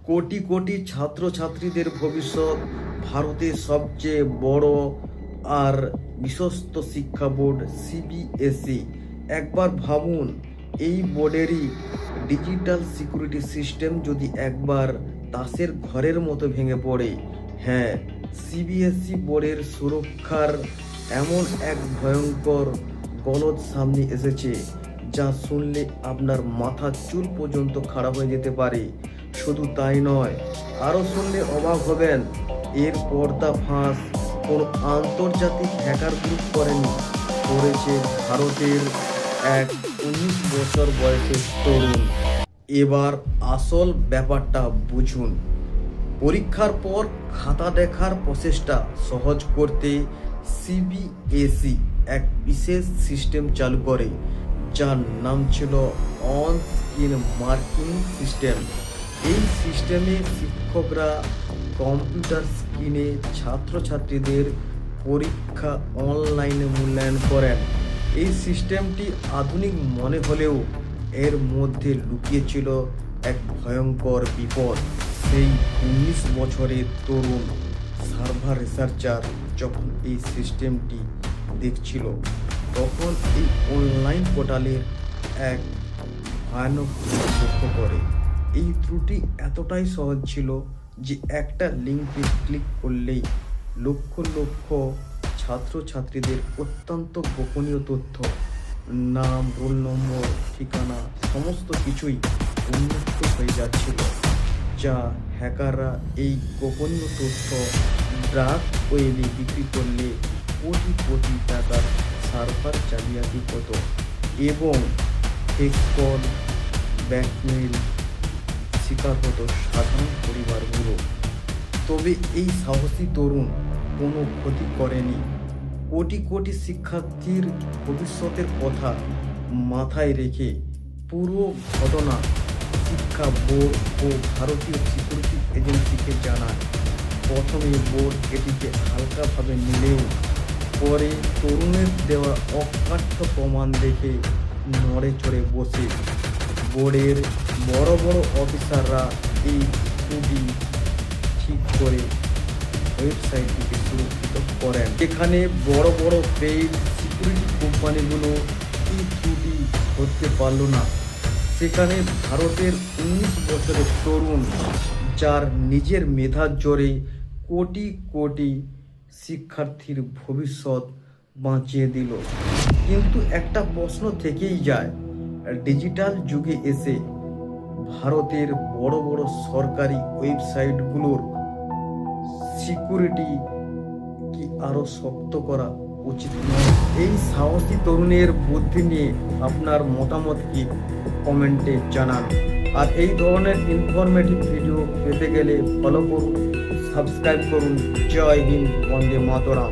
কোটি কোটি ছাত্রছাত্রীদের ভবিষ্যৎ, ভারতের সবচেয়ে বড় আর বিশ্বস্ত শিক্ষা বোর্ড সিবিএসই। একবার ভাবুন, এই বোর্ডেরই ডিজিটাল সিকিউরিটি সিস্টেম যদি একবার তাসের ঘরের মতো ভেঙে পড়ে। হ্যাঁ, সিবিএসই বোর্ডের সুরক্ষার এমন এক ভয়ঙ্কর গলদ সামনে এসেছে যা শুনলে আপনার মাথার চুল পর্যন্ত খাড়া হয়ে যেতে পারে। শুধু তাই নয়, আরও শুনলে অবাক হবেন, এর পর্দা ফাঁস কোনো আন্তর্জাতিক হ্যাকার গ্রুপ করেছে ভারতের এক 19 বছর বয়সের তরুণ। এবার আসল ব্যাপারটা বুঝুন। পরীক্ষার পর খাতা দেখার প্রসেসটা সহজ করতে সিবিএসই এক বিশেষ সিস্টেম চালু করে, যার নাম ছিল অন স্ক্রিন মার্কিং সিস্টেম। এই সিস্টেমে শিক্ষকরা কম্পিউটার স্ক্রিনে ছাত্রছাত্রীদের পরীক্ষা অনলাইনে মূল্যায়ন করেন। এই সিস্টেমটি আধুনিক মনে হলেও এর মধ্যে লুকিয়ে ছিল এক ভয়ঙ্কর বিপদ। সেই 19 বছরের তরুণ সার্ভার রিসার্চার যখন এই সিস্টেমটি দেখছিল, তখন এই অনলাইন পোর্টালের এক ভয়ানক লক্ষ্য করে। এই ত্রুটি এতটাই সহজ ছিল যে একটা লিঙ্কে ক্লিক করলেই লক্ষ লক্ষ ছাত্রছাত্রীদের অত্যন্ত গোপনীয় তথ্য, নাম, রোল নম্বর, ঠিকানা, সমস্ত কিছুই উন্মুক্ত হয়ে যাচ্ছিল। যা হ্যাকাররা এই গোপনীয় তথ্য ডার্ক ওয়েবে বিক্রি করলে কোটি কোটি টাকার সার্ভার জালিয়াতি হতো এবং ফেক কল, ব্ল্যাকমেইল শিকার হতো সাধারণ পরিবারগুলো। তবে এই সাহসী তরুণ কোনো ক্ষতি করেনি। কোটি কোটি শিক্ষার্থীর ভবিষ্যতের কথা মাথায় রেখে পুরো ঘটনা শিক্ষা বোর্ড ও ভারতীয় সিকিউরিটি এজেন্সিকে জানায়। প্রথমে বোর্ড এটিকে হালকাভাবে নিলেও পরে তরুণের দেওয়া অকাঠ্য প্রমাণ দেখে নড়ে চড়ে বসে। বোর্ডের বড় বড় অফিসাররা এই ত্রুটি ঠিক করে ওয়েবসাইটটিকে সুরক্ষিত করেন। এখানে বড় বড় পেইড সিকিউরিটি কোম্পানিগুলো এই ত্রুটি ধরতে পারল না। সেখানে ভারতের 19 বছরের তরুণ, যার নিজের মেধার জোরে কোটি কোটি শিক্ষার্থীর ভবিষ্যৎ বাঁচিয়ে দিল। কিন্তু একটা প্রশ্ন থেকেই যায়, ডিজিটাল যুগে এসে ভারতের বড় বড় সরকারি ওয়েবসাইটগুলোর সিকিউরিটি কি আরও শক্ত করা উচিত নয়? এই সাহসী তরুণের বুদ্ধি নিয়ে আপনার মতামত কি কমেন্টে জানান। আর এই ধরনের ইনফরমেটিভ ভিডিও পেতে গেলে ফলো করুন, সাবস্ক্রাইব করুন। জয় হিন্দ, বন্দে মাতরম।